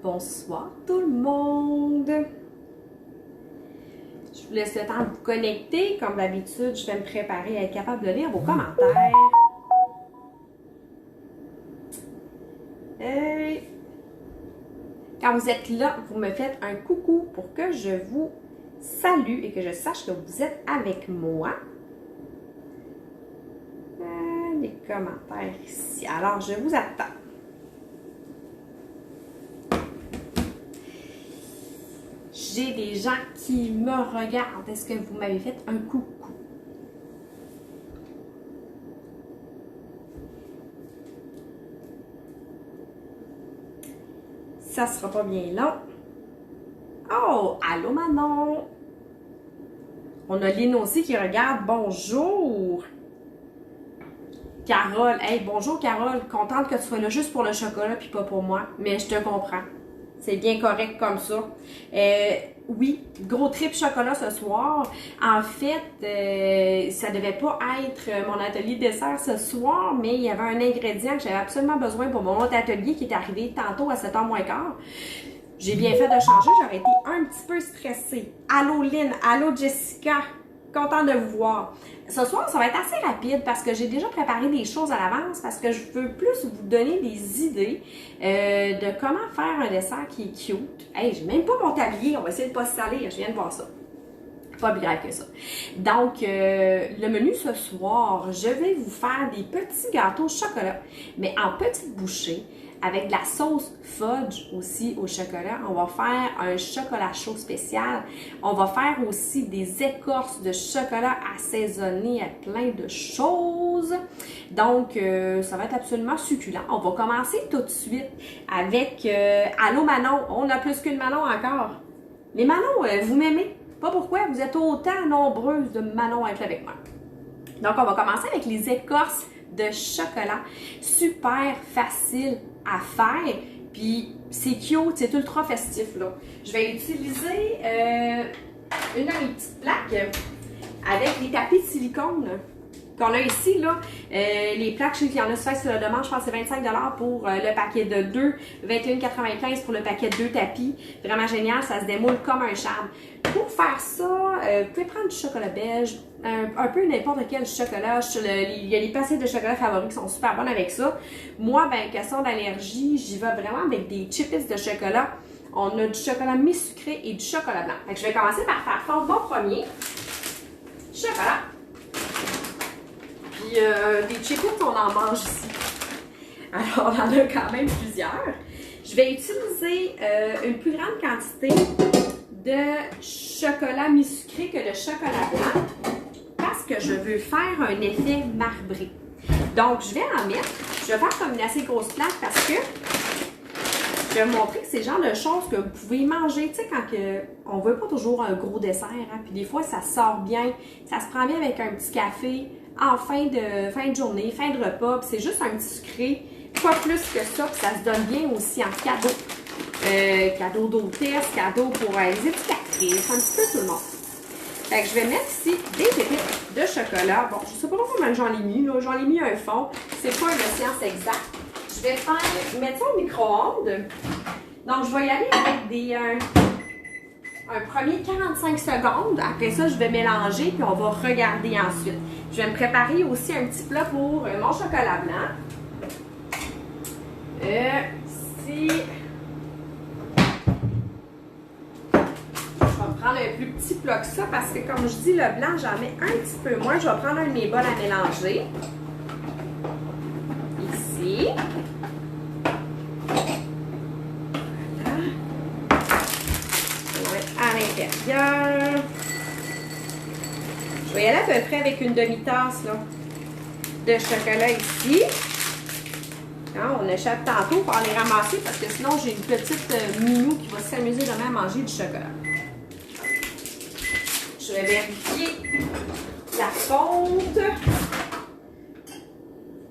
Bonsoir tout le monde! Je vous laisse le temps de vous connecter. Comme d'habitude, je vais me préparer à être capable de lire vos commentaires. Quand vous êtes là, vous me faites un coucou pour que je vous salue et que je sache que vous êtes avec moi. Les commentaires ici. Alors, je vous attends. J'ai des gens qui me regardent. Est-ce que vous m'avez fait un coucou? Ça sera pas bien long. Oh, allô Manon! On a Lynn aussi qui regarde. Bonjour! Carole, hey, bonjour Carole. Contente que tu sois là juste pour le chocolat puis pas pour moi. Mais je te comprends. C'est bien correct comme ça. Oui, gros trip chocolat ce soir. En fait, ça devait pas être mon atelier de dessert ce soir, mais il y avait un ingrédient que j'avais absolument besoin pour mon autre atelier qui est arrivé tantôt à 7h moins quart. J'ai bien fait de changer, j'aurais été un petit peu stressée. Allô Lynn, allô Jessica, contente de vous voir. Ce soir, ça va être assez rapide parce que j'ai déjà préparé des choses à l'avance parce que je veux plus vous donner des idées de comment faire un dessert qui est cute. Hey, j'ai même pas mon tablier, on va essayer de pas se salir, je viens de voir ça. Pas plus grave que ça. Donc, le menu ce soir, je vais vous faire des petits gâteaux au chocolat, mais en petites bouchées, avec de la sauce fudge aussi au chocolat. On va faire un chocolat chaud spécial. On va faire aussi des écorces de chocolat assaisonnées à plein de choses. Donc, ça va être absolument succulent. On va commencer tout de suite avec allô Manon. On a plus qu'une Manon encore. Les Manon, vous m'aimez? Pas pourquoi vous êtes autant nombreuses de Manon à être avec moi. Donc, on va commencer avec les écorces de chocolat. Super facile à faire. Puis, c'est cute, c'est ultra festif, là. Je vais utiliser une de mes petites plaques avec les tapis de silicone qu'on a ici, là. Les plaques, je sais qu'il y en a sur la demande, je pense que c'est 25$ pour le paquet de 2, 21,95$ pour le paquet de 2 tapis. Vraiment génial, ça se démoule comme un charme. Pour faire ça, vous pouvez prendre du chocolat beige, un peu n'importe quel chocolat. Il y a des passés de chocolat favoris qui sont super bonnes avec ça. Moi, ben, question d'allergie, j'y vais vraiment avec des chips de chocolat. On a du chocolat mi-sucré et du chocolat blanc. Fait que je vais commencer par faire fondre mon premier chocolat. Puis des chips, on en mange ici. Alors, on en a quand même plusieurs. Je vais utiliser une plus grande quantité de chocolat mi-sucré que de chocolat blanc parce que je veux faire un effet marbré. Donc, je vais en mettre. Je vais faire comme une assez grosse plaque parce que je vais vous montrer que c'est le genre de choses que vous pouvez manger. Tu sais, quand on ne veut pas toujours un gros dessert, hein, puis des fois, ça sort bien. Ça se prend bien avec un petit café en fin de journée, fin de repas. C'est juste un petit sucré, pas plus que ça. Puis ça se donne bien aussi en cadeau. Cadeau d'hôtesse, cadeau pour les éducatrices, un petit peu tout le monde. Fait que je vais mettre ici des pépites de chocolat. Bon, je sais pas comment j'en ai mis, là. J'en ai mis un fond. C'est pas une science exacte. Je vais mettre ça au micro-ondes. Donc, je vais y aller avec un premier 45 secondes. Après ça, je vais mélanger puis on va regarder ensuite. Je vais me préparer aussi un petit plat pour mon chocolat blanc. Prendre un plus petit plat que ça parce que comme je dis, le blanc, j'en mets un petit peu moins. Je vais prendre un de mes bols à mélanger. Ici. Voilà. On va mettre à l'intérieur. Je vais y aller à peu près avec une demi-tasse là, de chocolat ici. Hein, on échappe tantôt pour les ramasser parce que sinon j'ai une petite minou qui va s'amuser demain à manger du chocolat. Je vais vérifier la fonte.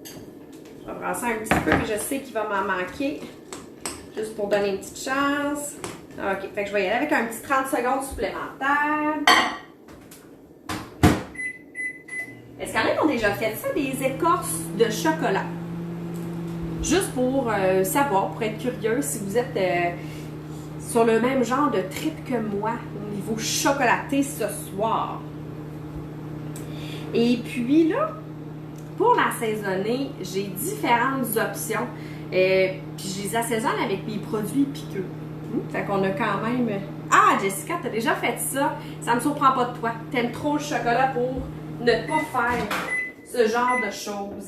Je vais brasser un petit peu, mais je sais qu'il va m'en manquer. Juste pour donner une petite chance. OK, fait que je vais y aller avec un petit 30 secondes supplémentaires. Est-ce qu'il y en a qui ont déjà fait ça, des écorces de chocolat? Juste pour savoir, pour être curieux, si vous êtes sur le même genre de trip que moi au niveau chocolaté ce soir. Et puis là, pour l'assaisonner, j'ai différentes options. Puis je les assaisonne avec mes produits piqueux. Fait qu'on a quand même... Ah, Jessica, t'as déjà fait ça. Ça me surprend pas de toi. T'aimes trop le chocolat pour ne pas faire ce genre de choses.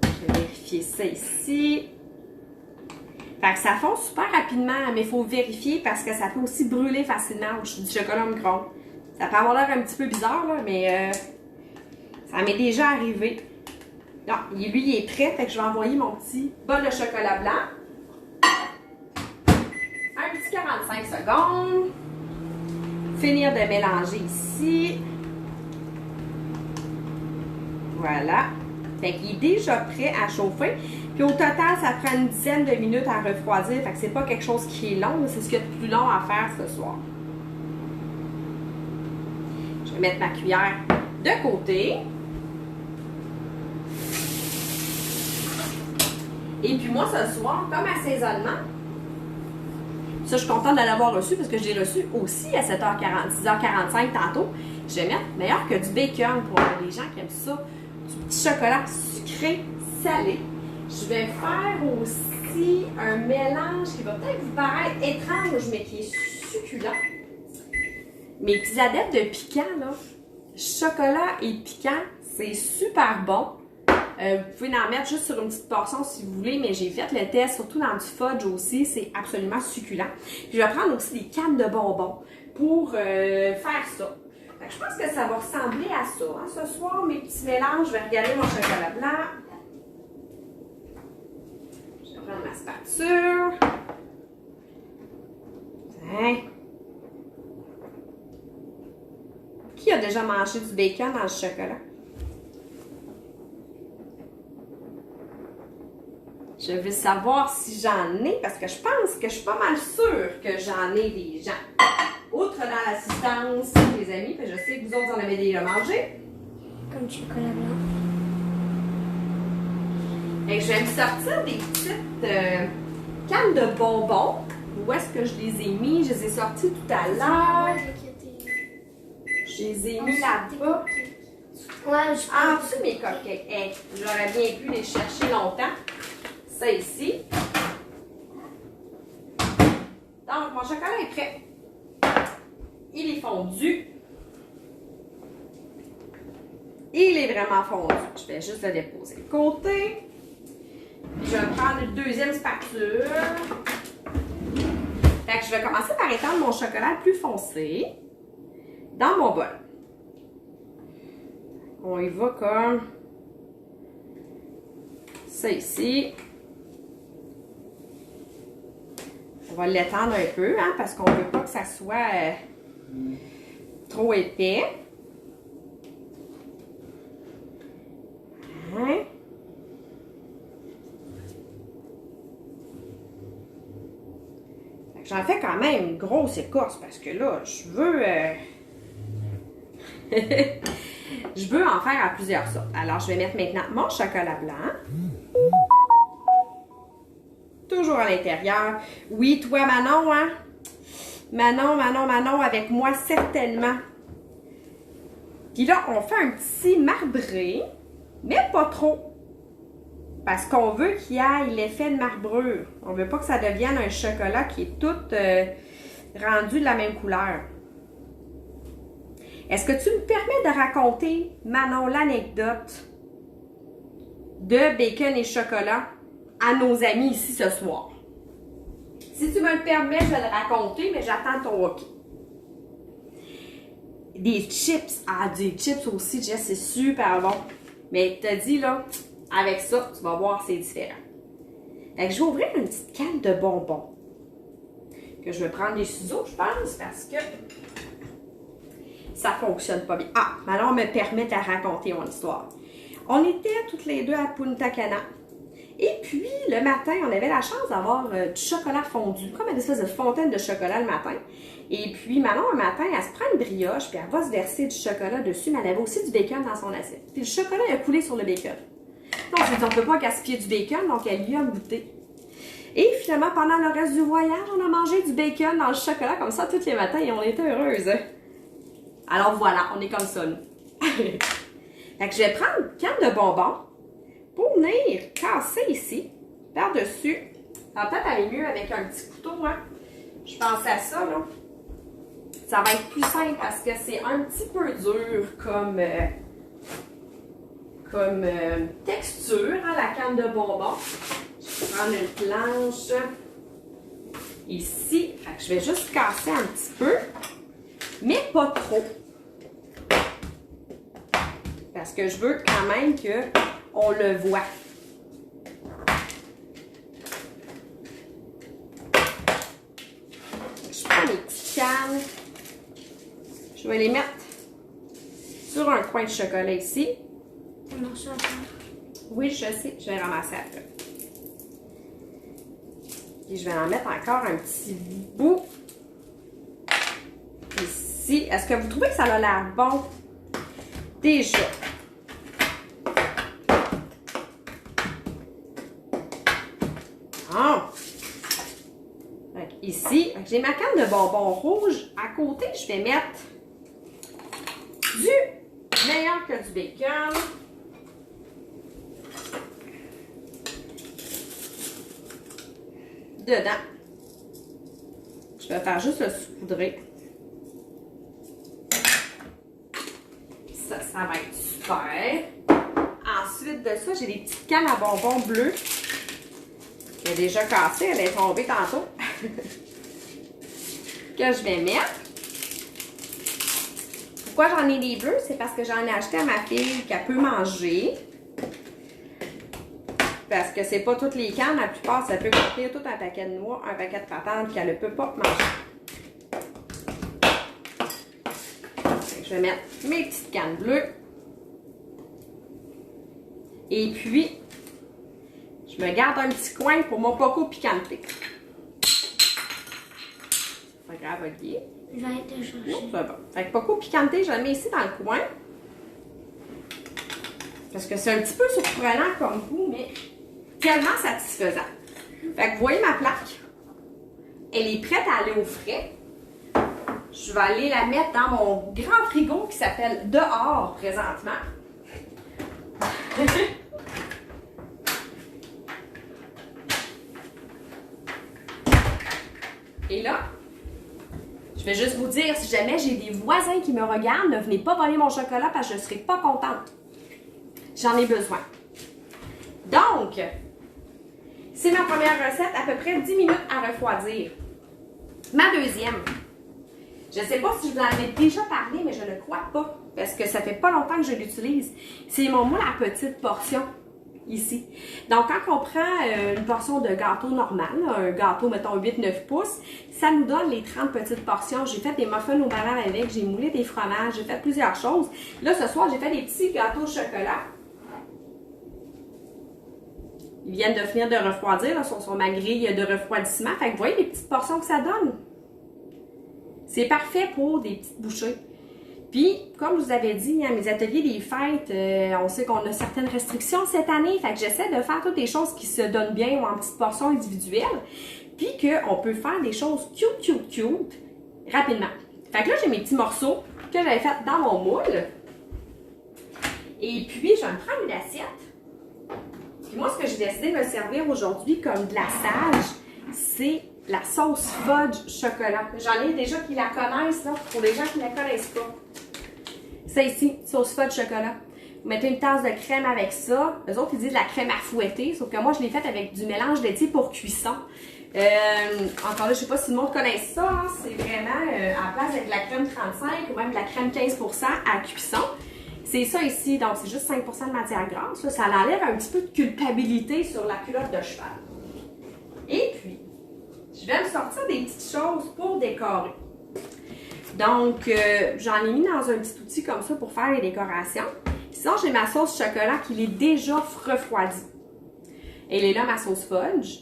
Je vais vérifier ça ici. Fait que ça fond super rapidement, mais il faut vérifier parce que ça peut aussi brûler facilement du chocolat au micro-ondes. Ça peut avoir l'air un petit peu bizarre, là, mais ça m'est déjà arrivé. Non, lui, il est prêt, fait que je vais envoyer mon petit bol de chocolat blanc. Un petit 45 secondes. Finir de mélanger ici. Voilà. Fait qu'il est déjà prêt à chauffer. Puis au total, ça prend une dizaine de minutes à refroidir. Fait que c'est pas quelque chose qui est long, c'est ce qu'il y a de plus long à faire ce soir. Je vais mettre ma cuillère de côté. Et puis moi, ce soir, comme assaisonnement, ça, je suis contente de l'avoir reçu parce que je l'ai reçu aussi à 7h40, 6h45 tantôt. Je vais mettre meilleur que du bacon pour les gens qui aiment ça. Du petit chocolat sucré, salé. Je vais faire aussi un mélange qui va peut-être vous paraître étrange, mais qui est succulent. Mes petits adeptes de piquant, là, chocolat et piquant, c'est super bon. Vous pouvez en mettre juste sur une petite portion si vous voulez, mais j'ai fait le test, surtout dans du fudge aussi, c'est absolument succulent. Puis je vais prendre aussi des cannes de bonbons pour faire ça. Fait que je pense que ça va ressembler à ça. Hein. Ce soir, mes petits mélanges, je vais regarder mon chocolat blanc. Je vais prendre ma spatule. Hein. Qui a déjà mangé du bacon dans le chocolat? Je veux savoir si j'en ai, parce que je pense que je suis pas mal sûre que j'en ai des gens. Outre dans l'assistance, les amis, puis je sais que vous autres en avez déjà mangé. Comme du chocolat blanc. Et je vais me sortir des petites cannes de bonbons. Où est-ce que je les ai mis? Je les ai sorties tout à l'heure. Je les ai mis là-bas. Ouais, je En dessous de mes cupcakes. Hey, j'aurais bien pu les chercher longtemps. Ça ici. Donc, mon chocolat est prêt. Il est fondu. Il est vraiment fondu. Je vais juste le déposer de côté. Je vais prendre une deuxième spatule. Fait que je vais commencer par étendre mon chocolat plus foncé dans mon bol. On y va comme ça ici. On va l'étendre un peu, hein, parce qu'on ne veut pas que ça soit trop épais. Hein? J'en fais quand même une grosse écorce parce que là, je veux... je veux en faire à plusieurs sortes. Alors, je vais mettre maintenant mon chocolat blanc. Toujours à l'intérieur. Oui, toi, Manon, hein? Manon, avec moi, certainement. Puis là, on fait un petit marbré, mais pas trop. Parce qu'on veut qu'il y ait l'effet de marbrure. On veut pas que ça devienne un chocolat qui est tout rendu de la même couleur. Est-ce que tu me permets de raconter, Manon, l'anecdote de bacon et chocolat à nos amis ici ce soir? Si tu me le permets, je vais le raconter, mais j'attends ton OK. Des chips. Ah, des chips aussi, Jess, c'est super bon. Mais t'as dit, là, avec ça, tu vas voir, c'est différent. Fait que je vais ouvrir une petite canne de bonbons. Que je vais prendre des ciseaux, je pense, parce que ça fonctionne pas bien. Ah, alors on me permet de raconter mon histoire. On était toutes les deux à Punta Cana. Et puis, le matin, on avait la chance d'avoir du chocolat fondu, comme une espèce de fontaine de chocolat le matin. Et puis, Manon, un matin, elle se prend une brioche, puis elle va se verser du chocolat dessus, mais elle avait aussi du bacon dans son assiette. Puis le chocolat a coulé sur le bacon. Donc, je lui ai dit, on ne peut pas gaspiller du bacon, donc elle lui a goûté. Et finalement, pendant le reste du voyage, on a mangé du bacon dans le chocolat comme ça tous les matins et on était heureuses. Alors voilà, on est comme ça, nous. Fait que je vais prendre une canne de bonbons pour venir casser ici, par-dessus. Ça va peut-être aller mieux avec un petit couteau, hein. Je pense à ça, là. Ça va être plus simple parce que c'est un petit peu dur comme texture, hein, la canne de bonbons. Je vais prendre une planche ici. Fait que je vais juste casser un petit peu, mais pas trop. Parce que je veux quand même qu'on le voit. Je prends mes petites cannes. Je vais les mettre sur un coin de chocolat ici. Oui, je sais, je vais ramasser après. Et je vais en mettre encore un petit bout ici. Est-ce que vous trouvez que ça a l'air bon? Déjà. Oh. Ici, j'ai ma canne de bonbons rouge. À côté, je vais mettre du meilleur que du bacon. Dedans. Je vais faire juste le saupoudrer. Ça va être super. Ensuite de ça, j'ai des petites cannes à bonbons bleus. Elle est déjà cassée, elle est tombée tantôt. Que je vais mettre. Pourquoi j'en ai des bleus? C'est parce que j'en ai acheté à ma fille qu'elle peut manger. Parce que c'est pas toutes les cannes, la plupart, ça peut contenir tout un paquet de noix, un paquet de patates qu'elle ne peut pas manger. Je vais mettre mes petites cannes bleues. Et puis, je me garde un petit coin pour mon Poco Picante. Pas grave, Olivier. Je vais aller te chercher. Non, ça va. Fait que Poco Picante, je le mets ici dans le coin. Parce que c'est un petit peu surprenant comme goût, mais tellement satisfaisant. Fait que vous voyez ma plaque. Elle est prête à aller au frais. Je vais aller la mettre dans mon grand frigo qui s'appelle dehors présentement. Et là, je vais juste vous dire, si jamais j'ai des voisins qui me regardent, ne venez pas voler mon chocolat parce que je ne serai pas contente. J'en ai besoin. Donc, c'est ma première recette, à peu près 10 minutes à refroidir. Ma deuxième, je ne sais pas si je vous en ai déjà parlé, mais je ne crois pas, parce que ça fait pas longtemps que je l'utilise. C'est mon moule à petite portion, ici. Donc, quand on prend une portion de gâteau normal, un gâteau, mettons, 8-9 pouces, ça nous donne les 30 petites portions. J'ai fait des muffins au bananes avec, j'ai moulé des fromages, j'ai fait plusieurs choses. Là, ce soir, j'ai fait des petits gâteaux au chocolat. Ils viennent de finir de refroidir, là, sur ma grille de refroidissement. Fait que vous voyez les petites portions que ça donne. C'est parfait pour des petites bouchées. Puis, comme je vous avais dit, à mes ateliers des fêtes, on sait qu'on a certaines restrictions cette année. Fait que j'essaie de faire toutes des choses qui se donnent bien ou en petites portions individuelles. Puis qu'on peut faire des choses cute rapidement. Fait que là, j'ai mes petits morceaux que j'avais fait dans mon moule. Et puis, je vais me prendre une assiette. Puis moi, ce que j'ai décidé de me servir aujourd'hui comme glaçage, c'est la sauce fudge chocolat. J'en ai déjà qui la connaissent, là, pour les gens qui ne la connaissent pas. C'est ici, sauce fudge chocolat. Vous mettez une tasse de crème avec ça. Eux autres, ils disent la crème à fouetter, sauf que moi, je l'ai faite avec du mélange laitier pour cuisson. Encore là, je ne sais pas si le monde connaît ça. Hein, c'est vraiment à la place avec de la crème 35 ou même de la crème 15% à cuisson. C'est ça ici, donc c'est juste 5% de matière grasse. Là, ça enlève un petit peu de culpabilité sur la culotte de cheval. Et puis, je vais me sortir des petites choses pour décorer. Donc, j'en ai mis dans un petit outil comme ça pour faire les décorations. Sinon, j'ai ma sauce chocolat qui est déjà refroidie. Elle est là, ma sauce fudge.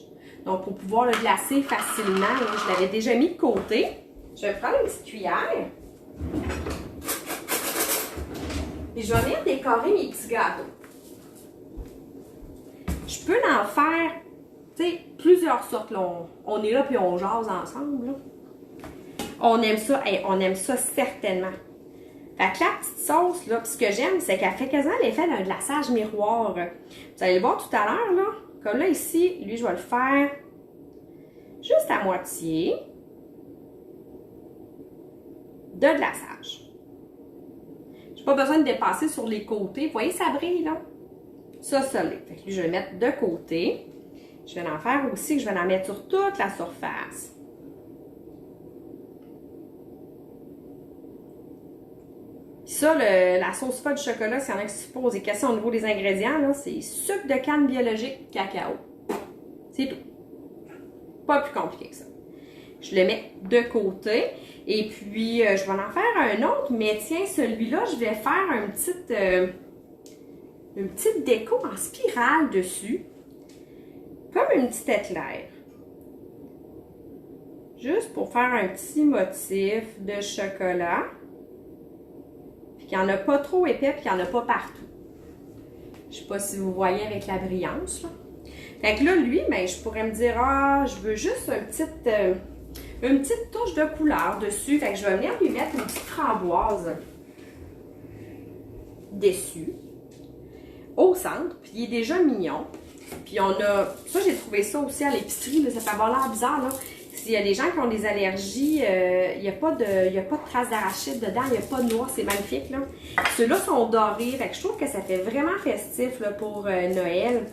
Donc, pour pouvoir le glacer facilement, là, je l'avais déjà mis de côté. Je vais prendre une petite cuillère. Et je vais venir décorer mes petits gâteaux. Je peux en faire tu sais, plusieurs sortes. Là, on est là puis on jase ensemble. Là. On aime ça certainement. Fait que la petite sauce, là, ce que j'aime, c'est qu'elle fait quasiment l'effet d'un glaçage miroir. Vous allez le voir tout à l'heure, là. Comme là, ici, lui, je vais le faire juste à moitié de glaçage. J'ai pas besoin de dépasser sur les côtés. Vous voyez, ça brille, là? Ça l'est. Fait que lui, je vais le mettre de côté. Je vais en faire aussi, que je vais en mettre sur toute la surface. Ça, la sauce fudge chocolat, s'il y en a qui se posent des questions au niveau des ingrédients, là, c'est sucre de canne biologique, cacao. C'est tout. Pas plus compliqué que ça. Je le mets de côté. Et puis, je vais en faire un autre, mais tiens, celui-là, je vais faire une petite déco en spirale dessus. Comme une petite éclair. Juste pour faire un petit motif de chocolat. Puis qu'il n'y en a pas trop épais, puis qu'il n'y en a pas partout. Je ne sais pas si vous voyez avec la brillance, là. Fait que là, lui, ben, je pourrais me dire, ah, je veux juste une petite touche de couleur dessus. Fait que je vais venir lui mettre une petite framboise dessus, au centre. Puis il est déjà mignon. Puis on a, ça j'ai trouvé ça aussi à l'épicerie, ça peut avoir l'air bizarre, là. S'il y a des gens qui ont des allergies, il n'y a pas de traces d'arachide dedans, il n'y a pas de noix, c'est magnifique, là. Ceux-là sont dorés, fait que je trouve que ça fait vraiment festif, là, pour Noël.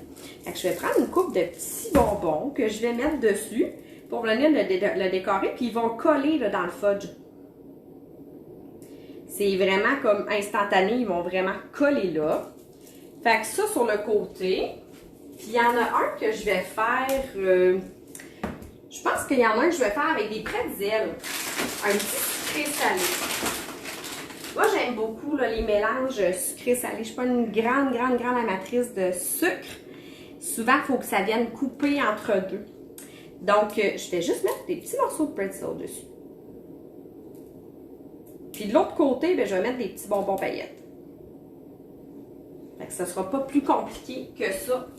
Fait que je vais prendre une coupe de petits bonbons que je vais mettre dessus pour venir le décorer, puis ils vont coller, là, dans le fudge. C'est vraiment comme instantané, ils vont vraiment coller là. Fait que ça sur le côté. Puis il y en a un que je vais faire, je pense qu'il y en a un que je vais faire avec des pretzels, un petit sucré-salé. Moi, j'aime beaucoup là, les mélanges sucré-salé. Je ne suis pas une grande amatrice de sucre. Souvent, il faut que ça vienne couper entre deux. Donc, je vais juste mettre des petits morceaux de pretzel dessus. Puis de l'autre côté, bien, je vais mettre des petits bonbons paillettes. Fait que ça ne sera pas plus compliqué que ça.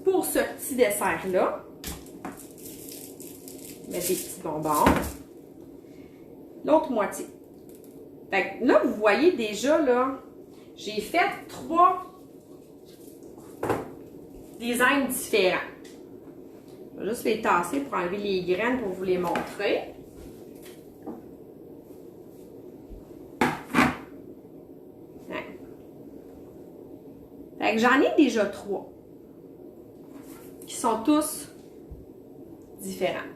Pour ce petit dessert-là, mettre des petits bonbons. L'autre moitié. Fait que là, vous voyez déjà, là, j'ai fait 3 designs différents. Je vais juste les tasser pour enlever les graines pour vous les montrer. Ouais. Fait que j'en ai déjà 3. Qui sont tous différents.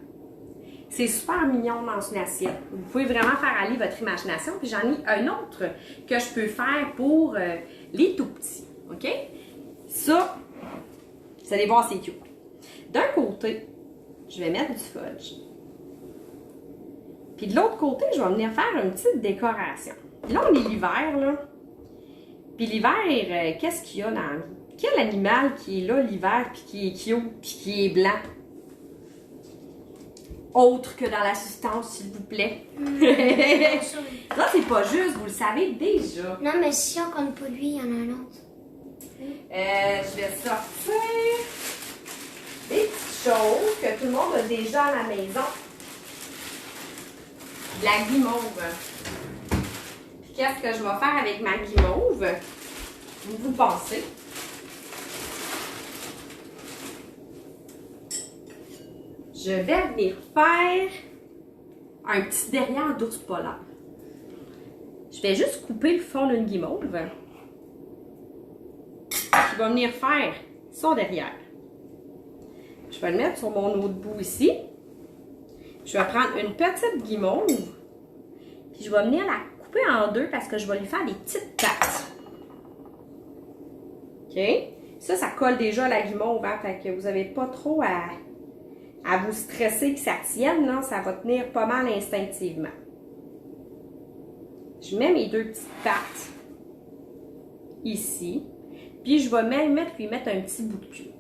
C'est super mignon dans une assiette. Vous pouvez vraiment faire aller votre imagination. Puis j'en ai un autre que je peux faire pour les tout petits. OK? Ça, vous allez voir, c'est cute. D'un côté, je vais mettre du fudge. Puis de l'autre côté, je vais venir faire une petite décoration. Puis là, on est l'hiver, là. Puis l'hiver, qu'est-ce qu'il y a dans la vie? Quel animal qui est là l'hiver, puis qui est cute, puis qui est blanc? Autre que dans l'assistance, s'il vous plaît. Non, c'est pas juste, vous le savez déjà. Non, mais si on compte pas lui, il y en a un autre. Je vais sortir des petites choses que tout le monde a déjà à la maison. De la guimauve. Puis qu'est-ce que je vais faire avec ma guimauve? Vous pensez? Je vais venir faire un petit derrière d'ours polaire. Je vais juste couper le fond d'une guimauve. Je vais venir faire son derrière. Je vais le mettre sur mon autre bout ici. Je vais prendre une petite guimauve. Puis je vais venir la couper en deux parce que je vais lui faire des petites pattes. OK? Ça colle déjà à la guimauve. Hein? Fait que vous n'avez pas trop à vous stresser que ça tienne, là, ça va tenir pas mal instinctivement. Je mets mes deux petites pattes ici, puis je vais même lui mettre un petit bout de queue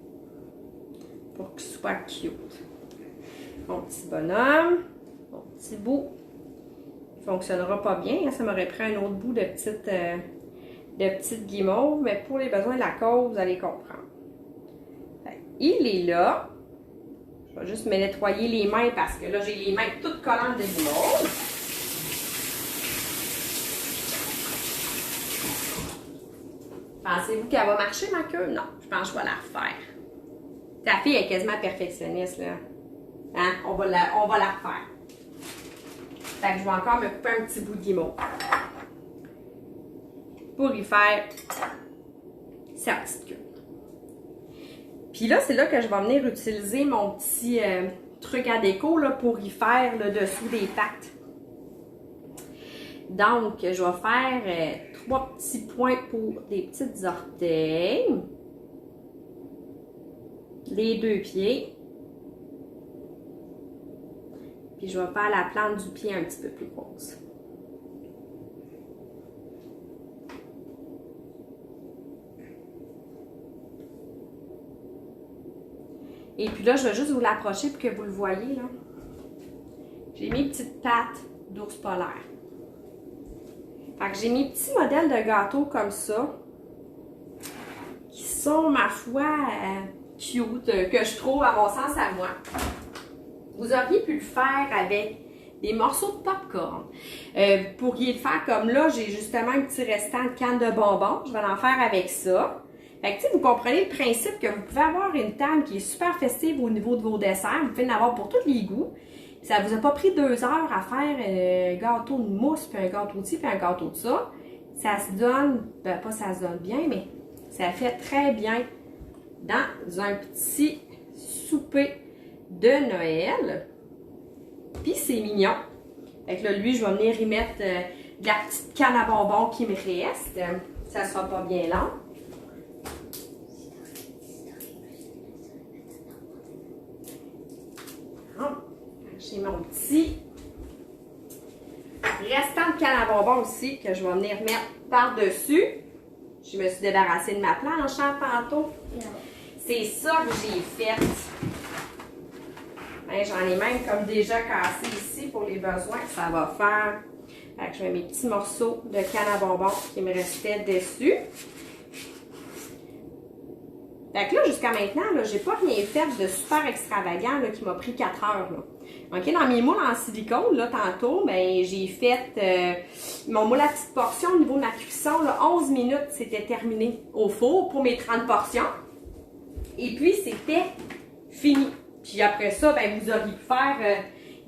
pour qu'il soit cute. Mon petit bonhomme, mon petit bout, il fonctionnera pas bien, hein, ça m'aurait pris un autre bout de petite guimauve, mais pour les besoins de la cause, vous allez comprendre. il est là. Je vais juste me nettoyer les mains parce que là, j'ai les mains toutes collantes de guimauve. Pensez-vous qu'elle va marcher, ma queue? Non, je pense que je vais la refaire. Ta fille est quasiment perfectionniste, là. Hein? On va la refaire. Fait que je vais encore me couper un petit bout de guimauve. Pour y faire sa petite queue. Puis là, c'est là que je vais venir utiliser mon petit truc à déco là, pour y faire le dessous des pattes. Donc, je vais faire 3 petits points pour des petites orteils. Les 2 pieds. Puis je vais faire la plante du pied un petit peu plus grosse. Et puis là, je vais juste vous l'approcher pour que vous le voyez, là. J'ai mis une petite patte d'ours polaire. Fait que j'ai mis petits modèles de gâteaux comme ça, qui sont, ma foi, cute, que je trouve à mon sens à moi. Vous auriez pu le faire avec des morceaux de popcorn. Vous pourriez le faire comme là, j'ai justement un petit restant de canne de bonbons. Je vais en faire avec ça. Fait que, vous comprenez le principe que vous pouvez avoir une table qui est super festive au niveau de vos desserts. Vous pouvez en avoir pour tous les goûts. Ça vous a pas pris 2 heures à faire un gâteau de mousse, puis un gâteau de ci, puis un gâteau de ça. Ça se donne, ben pas ça se donne bien, mais ça fait très bien dans un petit souper de Noël. Puis c'est mignon. Fait que là, lui, je vais venir y mettre de la petite canne à bonbons qui me reste. Ça sera pas bien long. J'ai mon petit restant de canne à bonbons aussi que je vais venir mettre par-dessus. Je me suis débarrassée de ma planche tantôt. C'est ça que j'ai fait. Ben, j'en ai même comme déjà cassé ici pour les besoins que ça va faire. Fait que je mets mes petits morceaux de canne à bonbons qui me restaient dessus. Fait que là, jusqu'à maintenant, je n'ai pas rien fait de super extravagant là, qui m'a pris 4 heures. Là. OK, dans mes moules en silicone, là, tantôt, ben, j'ai fait mon moule à petite portion au niveau de ma cuisson. Là, 11 minutes, c'était terminé au four pour mes 30 portions. Et puis, c'était fini. Puis après ça, ben, vous auriez pu faire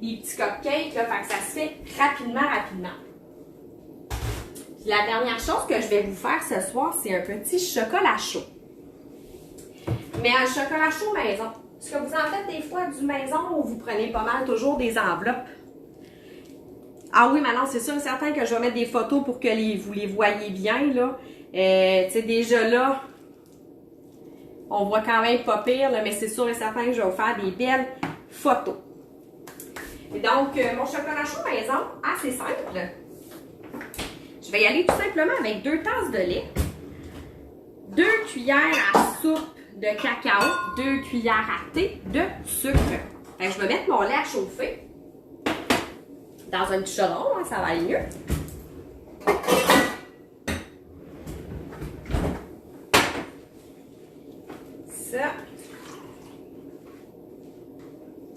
des petits cupcakes. Là, fait que ça se fait rapidement. Puis la dernière chose que je vais vous faire ce soir, c'est un petit chocolat chaud. Mais un chocolat chaud maison. Est-ce que vous en faites des fois du maison ou vous prenez pas mal toujours des enveloppes? Ah oui, maintenant, c'est sûr et certain que je vais mettre des photos pour que vous les voyez bien, là. Tu sais, déjà là, on voit quand même pas pire, là, mais c'est sûr et certain que je vais vous faire des belles photos. Et donc, mon chocolat chaud maison, assez simple. Je vais y aller tout simplement avec 2 tasses de lait, 2 cuillères à soupe de cacao, 2 cuillères à thé de sucre. Fait que je vais mettre mon lait à chauffer dans un petit chaudron, hein, ça va aller mieux. Ça.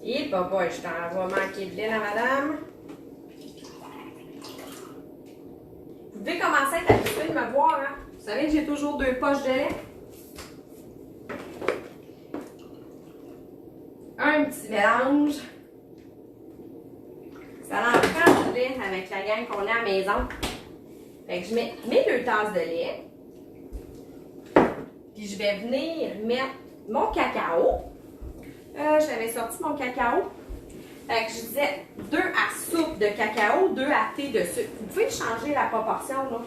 Et papa, je t'en vais manquer de lait là, madame. Vous devez commencer à être habitué de me voir, hein? Vous savez que j'ai toujours 2 poches de lait. Un petit mélange. Ça en prend du lait avec la gang qu'on a à la maison. Fait que je mets mes 2 tasses de lait. Puis je vais venir mettre mon cacao. J'avais sorti mon cacao. Fait que je disais 2 à soupe de cacao, 2 à thé de sucre. Vous pouvez changer la proportion, là.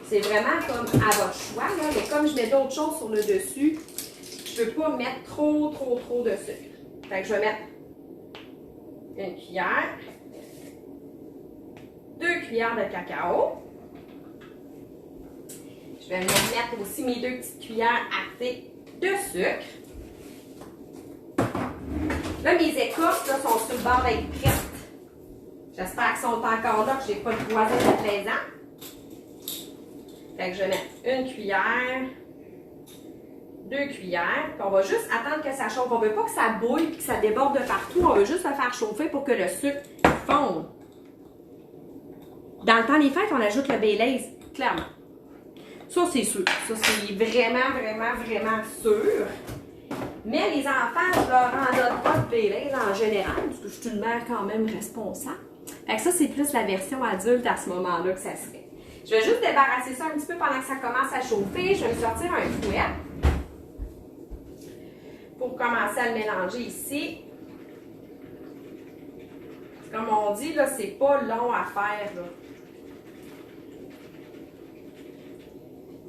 C'est vraiment comme à votre choix, là. Mais comme je mets d'autres choses sur le dessus, je ne veux pas mettre trop de sucre. Fait que je vais mettre une cuillère, 2 cuillères de cacao. Je vais venir mettre aussi mes 2 petites cuillères à thé de sucre. Là, mes écorces là, sont sur le bord d'être prêtes. J'espère qu'elles sont encore là, que je n'ai pas de voisin déplaisant. Fait que je vais mettre une cuillère 2 cuillères. Puis on va juste attendre que ça chauffe. On ne veut pas que ça bouille et que ça déborde de partout. On veut juste le faire chauffer pour que le sucre fonde. Dans le temps des fêtes, on ajoute le Baileys, clairement. Ça, c'est sûr. Ça, c'est vraiment, vraiment, vraiment sûr. Mais les enfants, je leur en donne pas de Baileys en général, parce que je suis une mère quand même responsable. Fait que ça, c'est plus la version adulte à ce moment-là que ça serait. Je vais juste débarrasser ça un petit peu pendant que ça commence à chauffer. Je vais me sortir un fouet pour commencer à le mélanger ici. Comme on dit, là, c'est pas long à faire, là.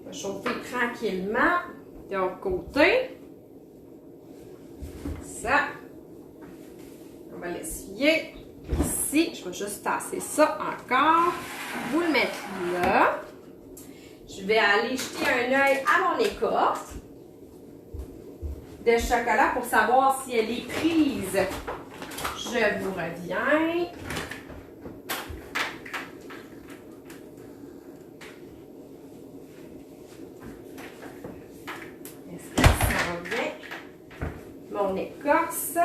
On va chauffer tranquillement de l'autre côté. Ça. On va l'essuyer ici. Je vais juste tasser ça encore. Vous le mettez là. Je vais aller jeter un œil à mon écorce de chocolat pour savoir si elle est prise. Je vous reviens. Est-ce que ça va bien? Mon écorce.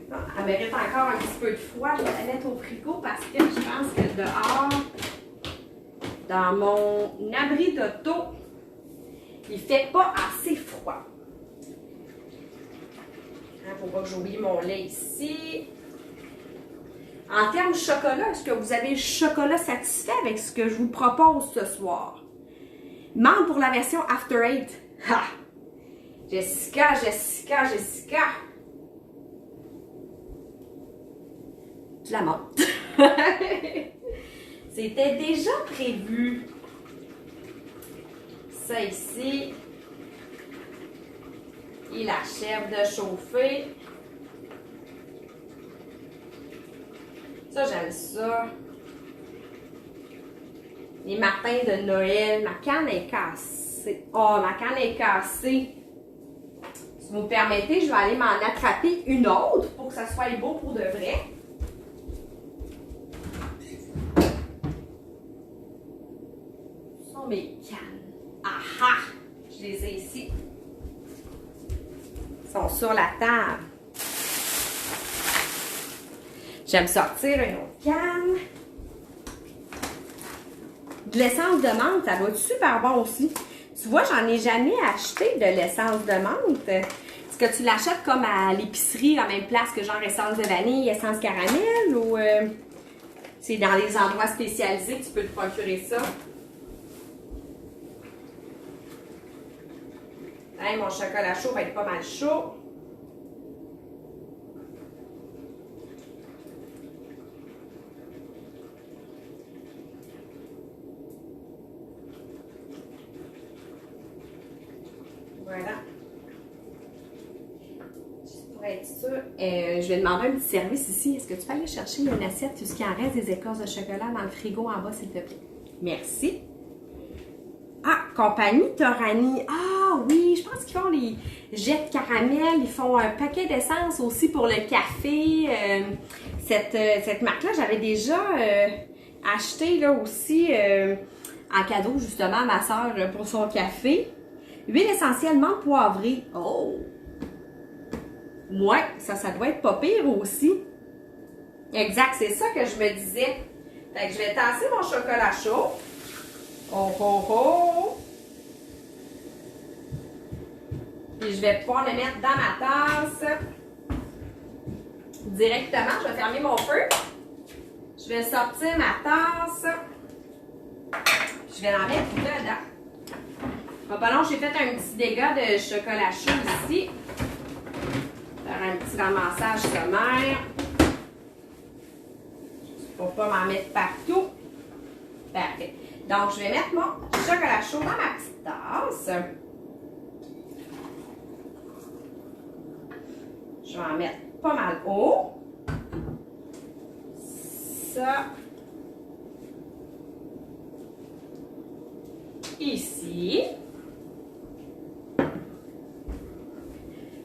Non, elle mérite encore un petit peu de froid. Je vais la mettre au frigo parce que je pense que dehors, dans mon abri d'auto, il ne fait pas assez froid. Il ne faut pas que j'oublie mon lait ici. En termes de chocolat, est-ce que vous avez le chocolat satisfait avec ce que je vous propose ce soir? Membre pour la version After Eight. Ha! Jessica, Jessica, Jessica. Je la monte. C'était déjà prévu. Ça ici. Il achève de chauffer. Ça, j'aime ça. Les matins de Noël. Ma canne est cassée. Oh, ma canne est cassée. Si vous me permettez, je vais aller m'en attraper une autre pour que ça soit beau pour de vrai. Ce sont mes cannes. Aha! Je les ai ici. Ils sont sur la table. J'aime sortir une autre canne. De l'essence de menthe, ça va être super bon aussi. Tu vois, j'en ai jamais acheté de l'essence de menthe. Est-ce que tu l'achètes comme à l'épicerie, en même place que genre essence de vanille, essence caramel, ou c'est dans les endroits spécialisés que tu peux te procurer ça? Hey, mon chocolat chaud va être pas mal chaud. Voilà. Juste pour être sûr, je vais demander un petit service ici. Est-ce que tu peux aller chercher une assiette, tout ce qui en reste des écorces de chocolat dans le frigo en bas, s'il te plaît? Merci. Ah, compagnie Torani. Ah oui, je pense qu'ils font les jets de caramel. Ils font un paquet d'essence aussi pour le café. Cette marque-là, j'avais déjà acheté là aussi en cadeau justement à ma soeur pour son café. Huile essentiellement poivrée. Oh! Ouais, ça doit être pas pire aussi. Exact, c'est ça que je me disais. Fait que je vais tasser mon chocolat chaud. Oh, oh, oh! Puis je vais pouvoir le mettre dans ma tasse. Directement, je vais fermer mon feu. Je vais sortir ma tasse. Je vais l'en mettre dedans. Pas long, j'ai fait un petit dégât de chocolat chaud ici. Faire un petit ramassage sommaire. Pour pas m'en mettre partout. Parfait. Donc, je vais mettre mon chocolat chaud dans ma petite tasse. Je vais en mettre pas mal haut. Ça. Ici.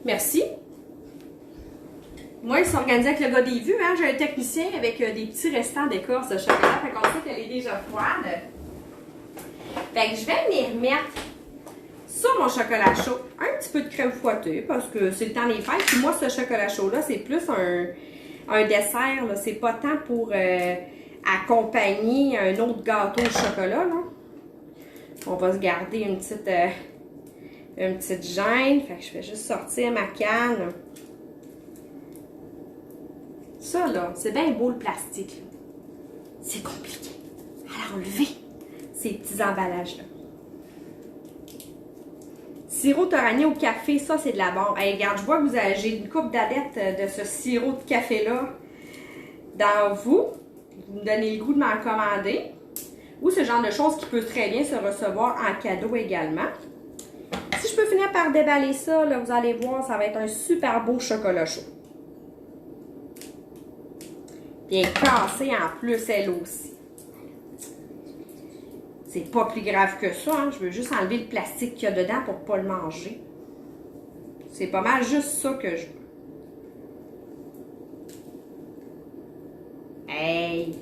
Merci. Moi, ils sont organisés avec le gars des vues. Hein? J'ai un technicien avec des petits restants d'écorce de chocolat. Fait qu'on sait qu'elle est déjà froide. Fait que je vais venir mettre Sur mon chocolat chaud, un petit peu de crème fouettée parce que c'est le temps des fêtes. Puis moi, ce chocolat chaud-là, c'est plus un dessert. C'est pas tant pour accompagner un autre gâteau au chocolat. Là. On va se garder une petite gêne. Fait que je vais juste sortir ma canne. Ça, là, c'est bien beau le plastique. C'est compliqué à enlever ces petits emballages-là. Sirop Torani au café, ça, c'est de la bombe. Hey, regarde, je vois que j'ai une couple d'adeptes de ce sirop de café-là dans vous. Vous me donnez le goût de m'en commander. Ou ce genre de choses qui peut très bien se recevoir en cadeau également. Si je peux finir par déballer ça, là, vous allez voir, ça va être un super beau chocolat chaud. Bien cassé en plus, elle aussi. C'est pas plus grave que ça, hein? Je veux juste enlever le plastique qu'il y a dedans pour pas le manger. C'est pas mal juste ça que je veux. Hey!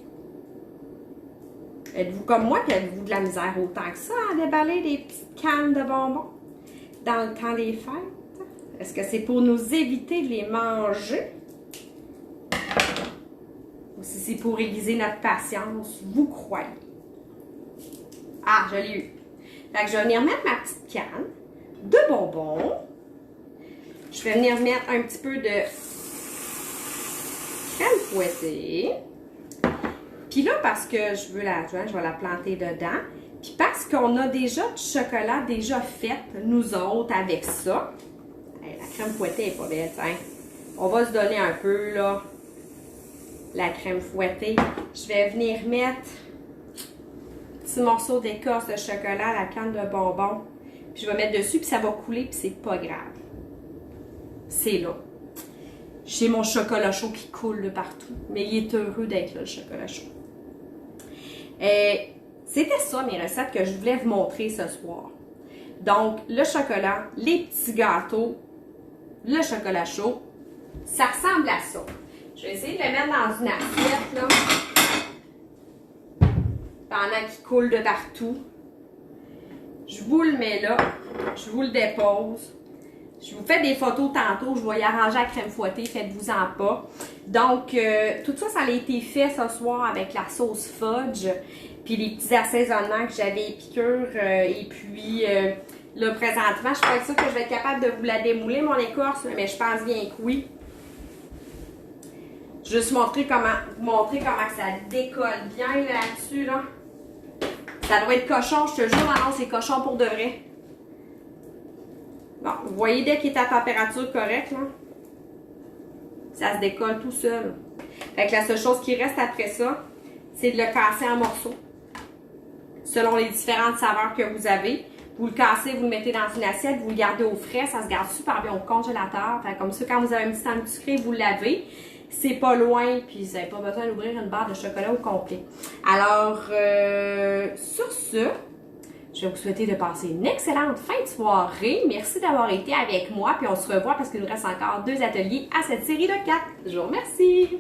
Êtes-vous comme moi que avez-vous de la misère autant que ça à déballer des petites cannes de bonbons dans le temps des fêtes? Est-ce que c'est pour nous éviter de les manger? Ou si c'est pour aiguiser notre patience, vous croyez? Ah, je l'ai eu. Fait que je vais venir mettre ma petite canne de bonbons. Je vais venir mettre un petit peu de crème fouettée. Puis là, parce que je vais la planter dedans. Puis parce qu'on a déjà du chocolat déjà fait, nous autres, avec ça. Hey, la crème fouettée est pas belle, hein? On va se donner un peu, là, la crème fouettée. Je vais venir mettre petit morceau d'écorce de chocolat à la canne de bonbons. Puis je vais mettre dessus, puis ça va couler, puis c'est pas grave. C'est là. J'ai mon chocolat chaud qui coule de partout. Mais il est heureux d'être là, le chocolat chaud. C'était ça mes recettes que je voulais vous montrer ce soir. Donc, le chocolat, les petits gâteaux, le chocolat chaud, ça ressemble à ça. Je vais essayer de le mettre dans une assiette, là. Pendant qu'il coule de partout. Je vous le mets là. Je vous le dépose. Je vous fais des photos tantôt. Je vais y arranger la crème fouettée. Faites-vous-en pas. Donc, tout ça, ça a été fait ce soir avec la sauce fudge. Puis les petits assaisonnements que j'avais épicure. Et puis, là, présentement, je suis pas sûre que je vais être capable de vous la démouler, mon écorce. Mais je pense bien que oui. Juste vous montrer comment ça décolle bien là-dessus, là. Ça doit être cochon, je te jure, non, c'est cochon pour de vrai. Bon, vous voyez, dès qu'il est à température correcte, là, ça se décolle tout seul. Fait que la seule chose qui reste après ça, c'est de le casser en morceaux. Selon les différentes saveurs que vous avez. Vous le cassez, vous le mettez dans une assiette, vous le gardez au frais, ça se garde super bien au congélateur. Fait comme ça, quand vous avez un petit temps de sucré, vous le lavez. C'est pas loin, puis vous n'avez pas besoin d'ouvrir une barre de chocolat au complet. Alors, sur ce, je vais vous souhaiter de passer une excellente fin de soirée. Merci d'avoir été avec moi, puis on se revoit parce qu'il nous reste encore 2 ateliers à cette série de 4. Je vous remercie!